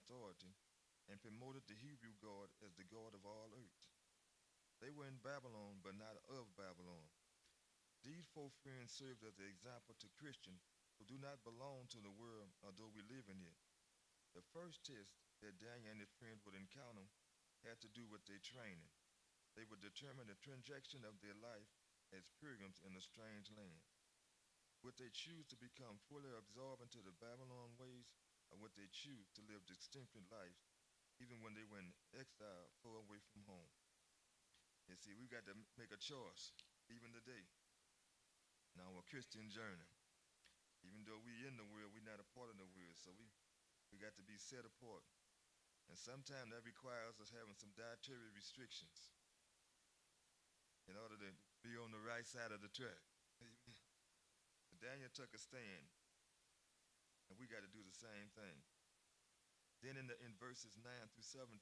authority and promoted the Hebrew God as the God of all earth. They were in Babylon, but not of Babylon. These four friends served as an example to Christians who do not belong to the world, although we live in it. The first test that Daniel and his friends would encounter had to do with their training. They would determine the trajectory of their life as pilgrims in a strange land. Would they choose to become fully absorbed into the Babylon ways, or would they choose to live distinctive lives even when they were in exile far away from home? You see, we got to make a choice even today in our Christian journey. Even though we in the world, we're not a part of the world, so we got to be set apart. And sometimes that requires us having some dietary restrictions in order to be on the right side of the track. Daniel took a stand, and we got to do the same thing. Then in verses 9 through 17,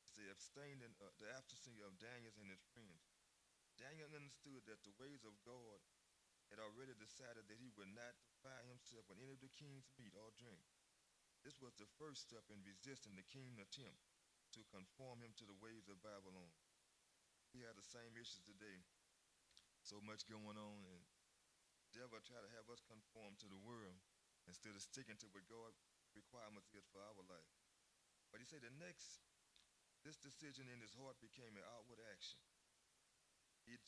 it says, abstaining the absence of Daniel and his friends. Daniel understood that the ways of God had already decided that he would not defile himself with any of the king's meat or drink. This was the first step in resisting the king's attempt to conform him to the ways of Babylon. We have the same issues today. So much going on, and the devil try to have us conform to the world instead of sticking to what God's requirements is for our life. But he said this decision in his heart became an outward action. He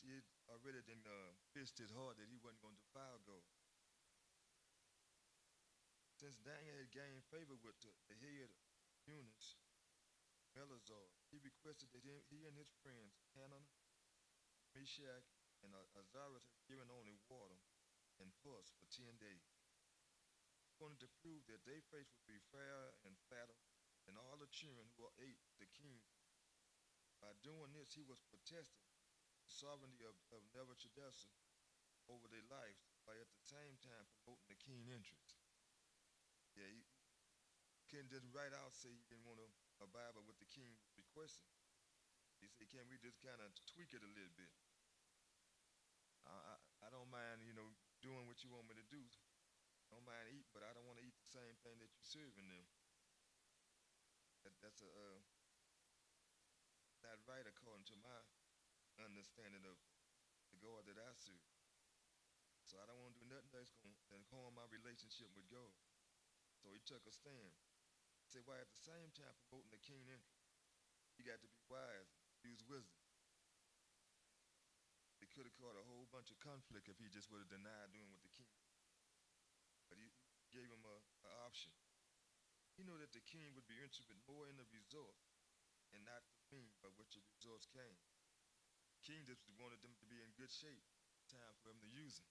already then fixed his heart that he wasn't going to defile God. Since Daniel had gained favor with the head eunuchs, Melazar, he requested that he and his friends, Hananiah, Meshach, and Azariah, had given only water and pulse for 10 days. He wanted to prove that their faith would be fairer and fatter than all the children who ate the king. By doing this, he was protesting the sovereignty of Nebuchadnezzar over their lives, while at the same time promoting the king's interest. Yeah, he couldn't just right out say he didn't want to abide by what the king was requesting. He said, can we just kind of tweak it a little bit? I don't mind, doing what you want me to do. I don't mind eating, but I don't want to eat the same thing that you're serving them. That's not right according to my understanding of the God that I serve. So I don't want to do nothing that's going to harm my relationship with God. So he took a stand. He said, while at the same time promoting the king's interest, he got to be wise, use wisdom. It could have caused a whole bunch of conflict if he just would have denied doing what the king. But he gave him an option. He knew that the king would be interested more in the results and not the mean by which the results came. The king just wanted them to be in good shape. Time for him to use them.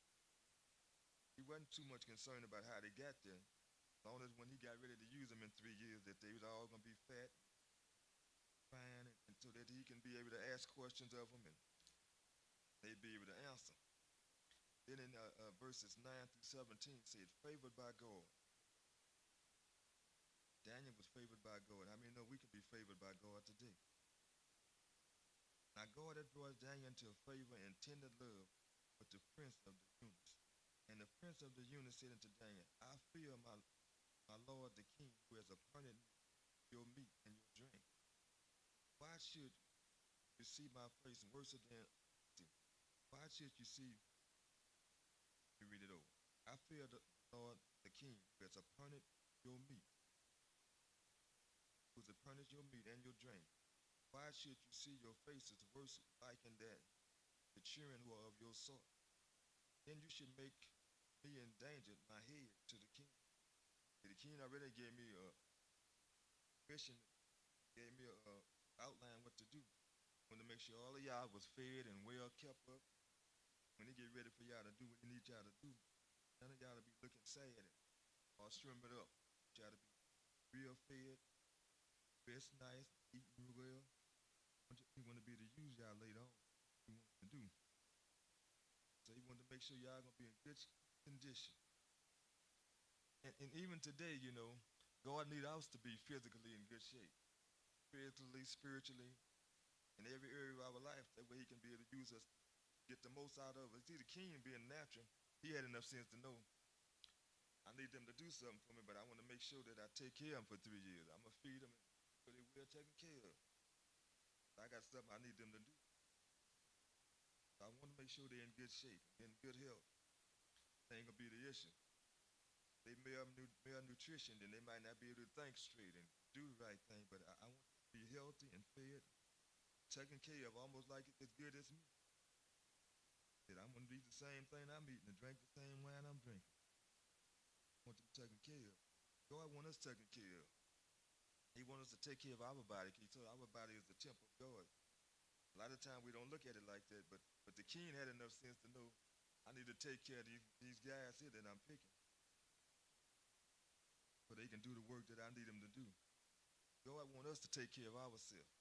He wasn't too much concerned about how they got there, as long as when he got ready to use them in 3 years, that they was all going to be fat, fine, and so that he can be able to ask questions of them and they'd be able to answer. Then in verses 9 through 17 said, favored by God. Daniel was favored by God. How many know we can be favored by God today? Now God had brought Daniel into favor and tender love with the prince of the eunuchs. And the prince of the eunuchs said unto Daniel, I fear my lord the king, who has appointed me your meat and your drink. Why should you see my face worse than why should you see me read it over? I fear the Lord the king, who has appointed your meat, who has appointed your meat and your drink. Why should you see your faces worse like in that the children who are of your sort? Then you should make me endangered my head to the king. The king already gave me a mission, gave me a outline what to do. Want to make sure all of y'all was fed and well kept up. When they get ready for y'all to do what they need y'all to do, none of y'all to be looking sad or shrimp it up. Y'all to be real fed, dressed nice, eating well. He want to be able to use y'all later on. He want to do. So he wanted to make sure y'all gonna be in good condition. And even today, God needs us to be physically in good shape, physically, spiritually, in every area of our life. That way He can be able to use us, get the most out of us. See, the king being natural, he had enough sense to know I need them to do something for me, but I want to make sure that I take care of them for 3 years. I'm gonna feed them so they well taken care of. I got something I need them to do. So I want to make sure they're in good shape, in good health. That ain't gonna be the issue. They malnutrition, then they might not be able to think straight and do the right thing. But I want them to be healthy and fed, taken care of, almost like as good as me. That I'm gonna eat the same thing I'm eating and drink the same wine I'm drinking. I want them taken care of. God want us taken care of. He wants us to take care of our body. He told our body is the temple of God. A lot of times we don't look at it like that, but the king had enough sense to know I need to take care of these guys here that I'm picking so they can do the work that I need them to do. God want us to take care of ourselves.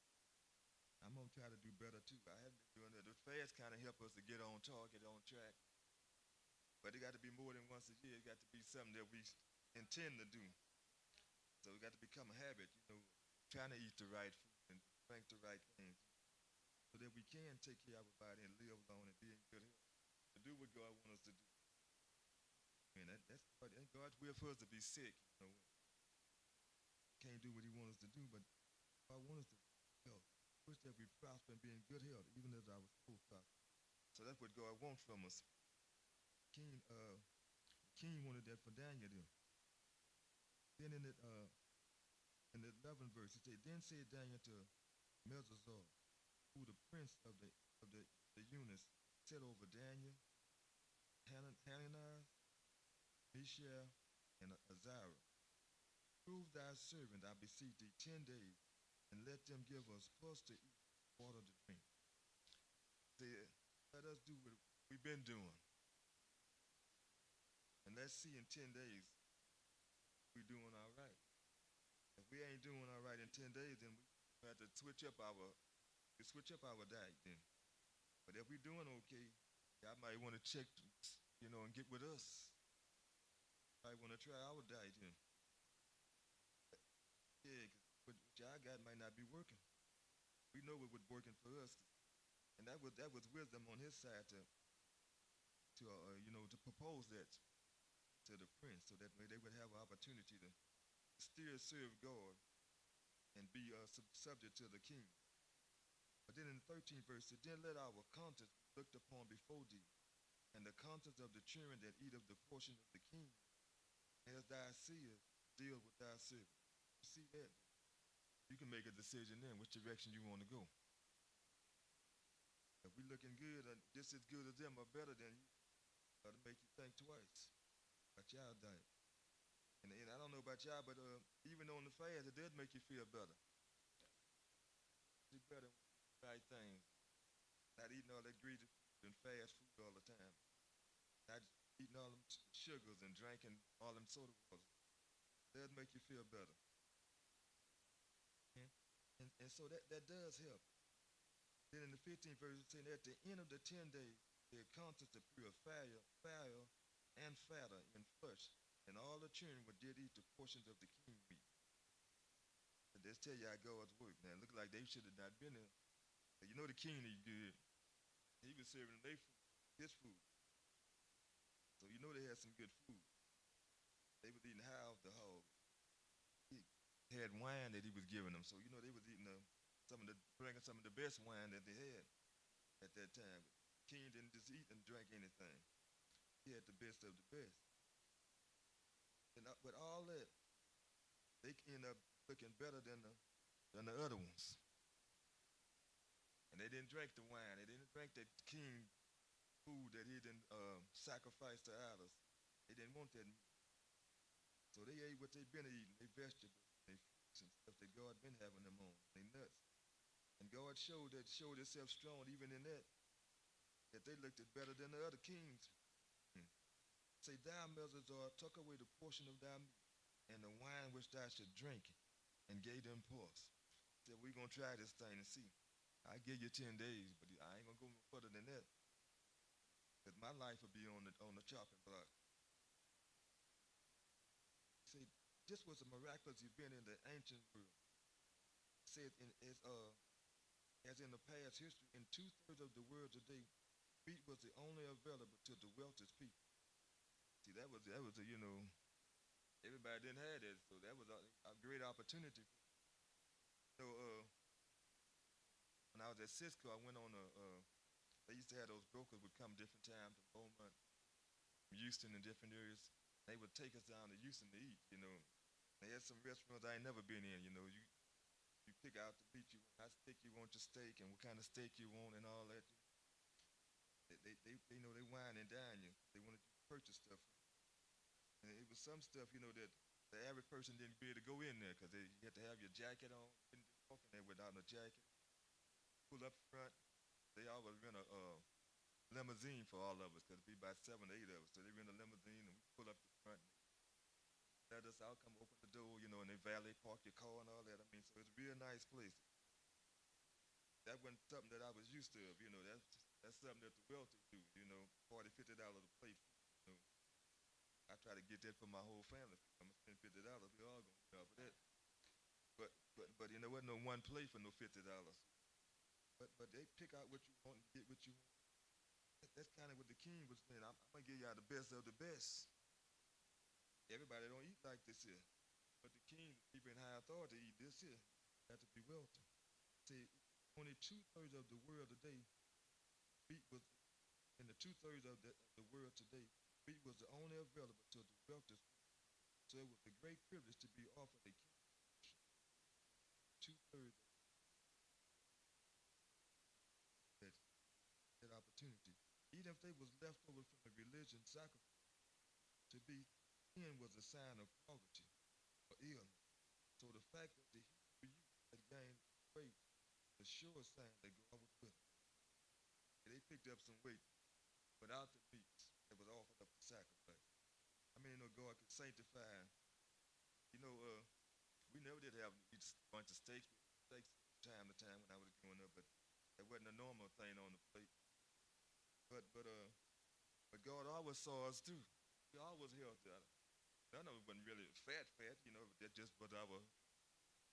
I'm gonna try to do better too. I haven't been doing that. The fast kind of help us to get on target, on track. But it got to be more than once a year. It got to be something that we intend to do. So it got to become a habit, trying to eat the right food and drink the right things, so that we can take care of our body and live long and be in good health. To do what God wants us to do. I mean, that's God's will for us to be sick. Can't do what He wants us to do, but God wants us to be health. Wish that we prosper and be in good health, even as our soul prosper. So that's what God wants from us. King, the king wanted that for Daniel. Then in the 11th verse, he said, "Then said Daniel to Melchizedek, who the prince of the eunuchs, set over Daniel, Hananiah, Mishael, and Azariah. Prove thy servant, I beseech thee, 10 days, and let them give us pulse to eat, water to drink. Say, let us do what we've been doing. And let's see in 10 days if we're doing all right. If we ain't doing all right in 10 days, then we have to switch up our diet then. But if we're doing okay, y'all might want to check, and get with us. Might want to try our diet then. Yeah, because what y'all got might not be working. We know what was working for us, and that was wisdom on his side to propose that to the prince, so that way they would have an opportunity to still serve God and be subject to the king. But then in the 13th verse, it said, "Then let our conscience be looked upon before thee, and the conscience of the children that eat of the portion of the king, as thy seest, deal with thy servant." You see that? You can make a decision then which direction you want to go. If we looking good, just as good as them or better than you, that'll make you think twice about y'all diet. And I don't know about y'all, but even on the fast, it does make you feel better. It's better when you do the right things, not eating all that greasy food and fast food all the time, not eating all them sugars and drinking all them soda waters. It does make you feel better. And, and so that does help. Then in the 15th verse, it says, "At the end of the 10 days, their conscience appeared foul and fatter in flesh, and all the children would did eat the portions of the king meat." But let's tell y'all God's work. Now, it looked like they should have not been there. But you know the king is good. He was serving them their food, his food. So you know they had some good food. They was eating high off the hog. He had wine that he was giving them. So you know they was eating drinking some of the best wine that they had at that time. King didn't just eat and drink anything. He had the best of the best. And with all that, they end up looking better than the other ones. And they didn't drink the wine. They didn't drink that king food that he didn't sacrifice to idols. They didn't want that meat. So they ate what they've been eating, their vegetables, their fruits and stuff that God been having them on, their nuts. And God showed Himself strong even in that they looked at better than the other kings. Hmm. Say, "Thou, Melchizedek, took away the portion of thy meat and the wine which thou should drink, and gave them pause." Said, "We're going to try this thing and see. I give you 10 days, but I ain't going to go no further than that, because my life will be on the chopping block." See, this was a miraculous event in the ancient world. Said as in the past history, in 2/3 of the world today, meat was the only available to the wealthiest people. See, that was a everybody didn't have that, so that was a great opportunity. So when I was at Cisco, I went on a. They used to have those brokers would come different times to Beaumont, Houston, and different areas. They would take us down to Houston to eat. They had some restaurants I ain't never been in. You pick out the meat you want, how steak you want your steak, and what kind of steak you want, and all that. They wine and dine you. They wanted you to purchase stuff. And it was some stuff, that the average person didn't be able to go in there because you had to have your jacket on. You couldn't just walk in there without a jacket. Pull up front. They always rent a limousine for all of us because it'd be about 7 or 8 of us. So they rent a limousine and we pull up the front. Let us out, come open the door, and they valet park your car and all that. I mean, so it's a real nice place. That wasn't something that I was used to. That's something that the wealthy do. $40, $50 a plate. You know, I try to get that for my whole family. I'm gonna spend $50. We all gonna pay off of that. But there wasn't no one plate for no $50. But they pick out what you want and get what you want. That's kind of what the king was saying. I'm gonna give y'all the best of the best. Everybody don't eat like this here. But the king, the people in high authority eat this here. You got to be wealthy. See, only 2/3 of the world today, wheat was, in the 2/3 of the world today, wheat was the only available to the wealthiest people. So it was a great privilege to be offered a king. 2/3 of that, that opportunity. Even if they was left over from the religion sacrifice, to be thin was a sign of poverty or illness. So the fact that the Hebrew youth had gained weight was a sure sign that God was with them. They picked up some weight without the meats that was offered up for sacrifice. I mean, God could sanctify. You know, uh, we never did have eat a bunch of steaks from time to time when I was growing up, but that wasn't a normal thing on the plate. But God always saw us too. We always healthy. None of it wasn't really fat, that just was our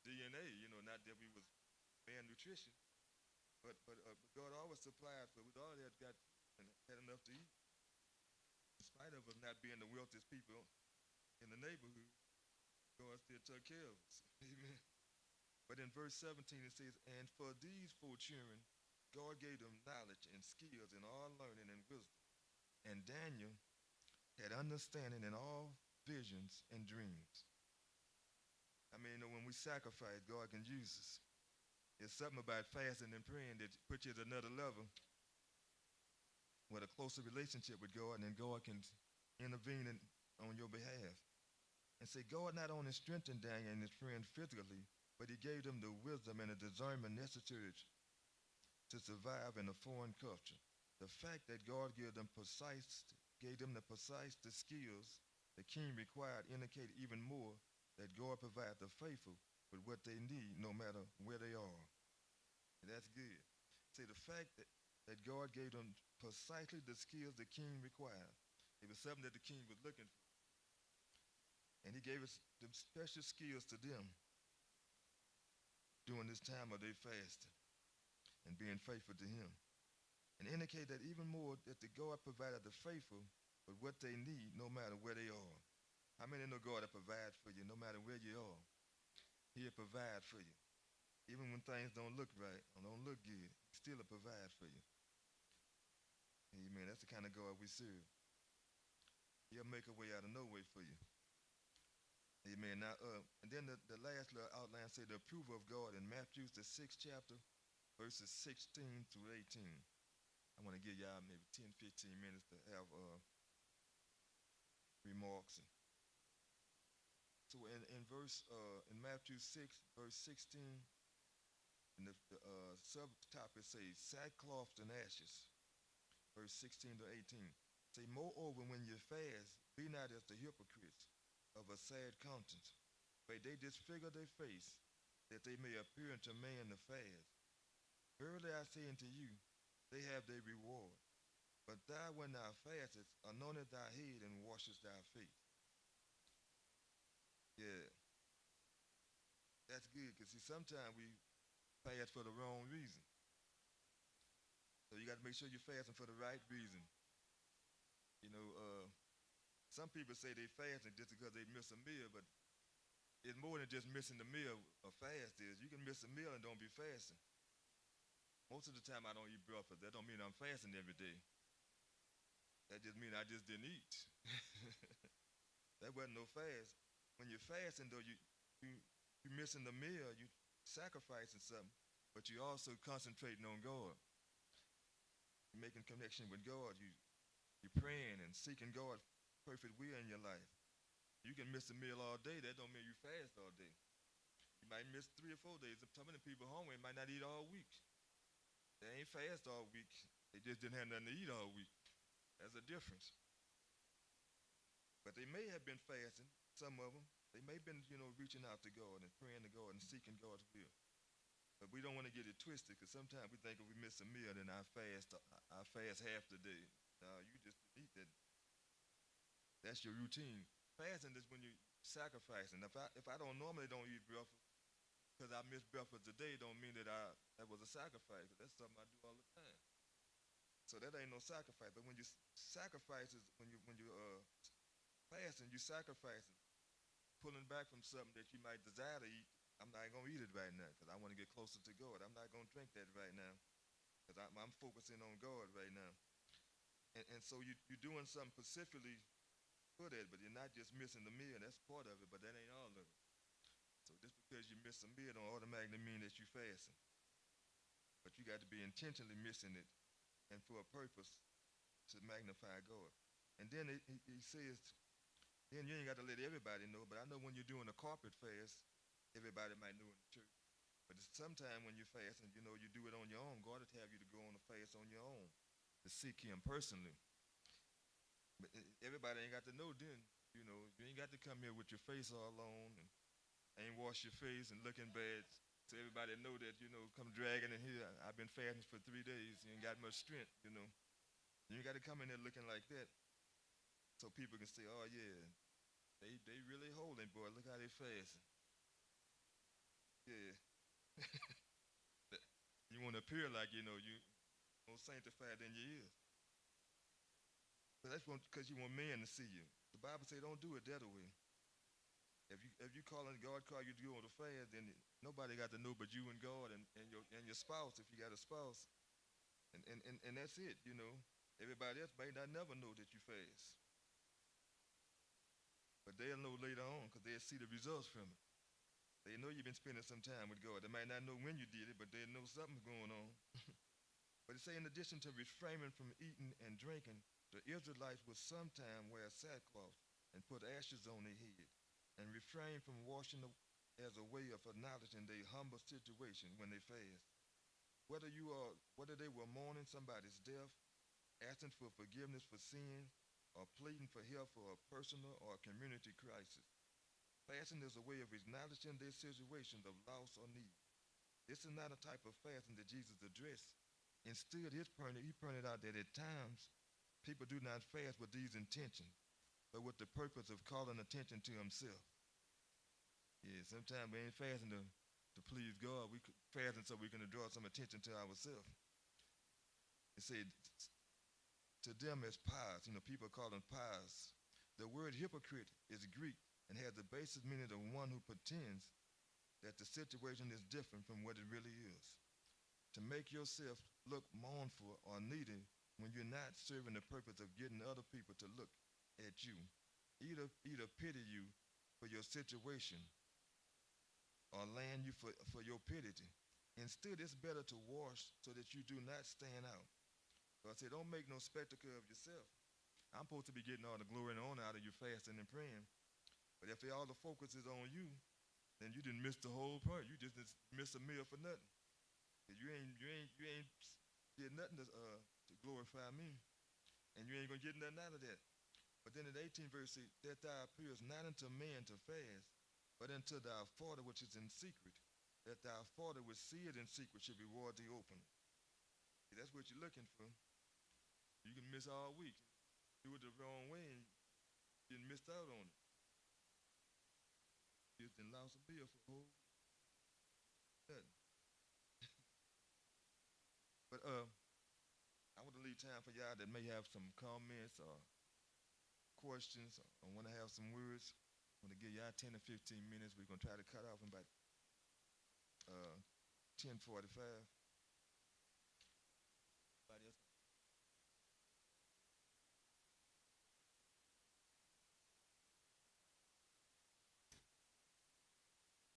DNA, not that we was malnutrition. But God always supplied for. We always had got and had enough to eat. In spite of us not being the wealthiest people in the neighborhood, God still took care of us. Amen. But in verse 17 it says, "And for these four children, God gave them knowledge and skills in all learning and wisdom. And Daniel had understanding in all visions and dreams." I mean, when we sacrifice, God can use us. It's something about fasting and praying that puts you at another level with a closer relationship with God, and then God can intervene on your behalf. And say, God not only strengthened Daniel and his friend physically, but he gave them the wisdom and the discernment necessary to survive in a foreign culture. The fact that God gave them the precise the skills the king required indicate even more that God provides the faithful with what they need no matter where they are. And that's good. See, the fact that God gave them precisely the skills the king required. It was something that the king was looking for. And he gave us the special skills to them during this time of their fasting and being faithful to him. And indicate that even more that the God provided the faithful with what they need no matter where they are. How many know God will provide for you no matter where you are? He'll provide for you. Even when things don't look right or don't look good, he still will provide for you. Amen. That's the kind of God we serve. He'll make a way out of no way for you. Amen. Now, and then the last little outline say the approval of God in Matthew, the 6th chapter, verses 16 through 18. I want to give y'all maybe 10, 15 minutes to have remarks. So in Matthew 6, verse 16, and the subtopic says sackcloth and ashes, verse 16 to 18. Say, moreover, when you fast, be not as the hypocrites of a sad countenance, but they disfigure their face, that they may appear unto man to fast. Verily I say unto you, they have their reward. But thou, when thou fastest, anointest thy head and washest thy face. Yeah, that's good, because see, sometimes we fast for the wrong reason. So you got to make sure you're fasting for the right reason. You know, some people say they fasting just because they miss a meal, but it's more than just missing the meal. A fast is you can miss a meal and don't be fasting. Most of the time I don't eat breakfast. That don't mean I'm fasting every day. That just means I just didn't eat. That wasn't no fast. When you're fasting though, you you missing the meal, you sacrificing something, but you also concentrating on God. You're making connection with God. You praying and seeking God's perfect will in your life. You can miss a meal all day. That don't mean you fast all day. You might miss 3 or 4 days. Some of the people hungry might not eat all week. They ain't fast all week. They just didn't have nothing to eat all week. That's a difference. But they may have been fasting, some of them. They may have been, reaching out to God and praying to God and seeking God's will. But we don't want to get it twisted because sometimes we think if we miss a meal, then I fast half the day. No, you just eat that. That's your routine. Fasting is when you sacrificing. If I don't eat breakfast because I missed breakfast today, don't mean that was a sacrifice. That's something I do all the time. So that ain't no sacrifice. But when you sacrifices, when you fasting, you sacrificing, pulling back from something that you might desire to eat. I'm not gonna eat it right now because I want to get closer to God. I'm not gonna drink that right now because I'm focusing on God right now. And so you're doing something specifically for that, but you're not just missing the meal. That's part of it, but that ain't all of it. So just because you miss a meal don't automatically mean that you're fasting. But you got to be intentionally missing it and for a purpose to magnify God. And then he says, then you ain't got to let everybody know, but I know when you're doing a corporate fast, everybody might know in the church. But sometimes when you're fasting, you do it on your own. God will have you to go on a fast on your own to seek Him personally. But everybody ain't got to know then. You ain't got to come here with your face all on and ain't wash your face and looking bad. So everybody know that, come dragging in here. I've been fasting for 3 days. You ain't got much strength. You ain't got to come in there looking like that. So people can say, oh yeah, they really holding, boy. Look how they fasting. Yeah. You want to appear like, you more sanctified than you is. But that's because you want men to see you. The Bible say don't do it that way. If you calling God call you to go on the fast, then nobody got to know but you and God and your spouse if you got a spouse. And that's it. Everybody else may not never know that you fast. But they'll know later on because they'll see the results from it. They know you've been spending some time with God. They might not know when you did it, but they know something's going on. But it say in addition to refraining from eating and drinking, the Israelites would sometime wear sackcloth and put ashes on their head and refrain from washing as a way of acknowledging their humble situation when they fast. Whether they were mourning somebody's death, asking for forgiveness for sin, or pleading for help for a personal or a community crisis. Fasting is a way of acknowledging their situations of loss or need. This is not a type of fasting that Jesus addressed. Instead, he pointed out that at times people do not fast with these intentions, but with the purpose of calling attention to himself. Yeah, sometimes we ain't fasting to please God. We fasting so we can draw some attention to ourselves. It said to them as pious, people call them pious. The word hypocrite is Greek and has the basic meaning of one who pretends that the situation is different from what it really is. To make yourself look mournful or needy when you're not serving the purpose of getting other people to look at you, either pity you for your situation or land you for your pity. Instead, it's better to wash so that you do not stand out. So I said, don't make no spectacle of yourself. I'm supposed to be getting all the glory and honor out of you fasting and praying. But if all the focus is on you, then you didn't miss the whole point. You just missed a meal for nothing. You ain't did nothing to glorify me. And you ain't gonna get nothing out of that. But then in the 18th verse says, that thou appears not unto man to fast, but unto thy Father which is in secret, that thy Father which seeth in secret should reward thee openly. See, that's what you're looking for. You can miss all week. Do it the wrong way and you missed out on it. You just lost a bill for a whole nothing. But I want to leave time for y'all that may have some comments or questions. I want to have some words. I want to give y'all 10 to 15 minutes. We're going to try to cut off in about 10:45.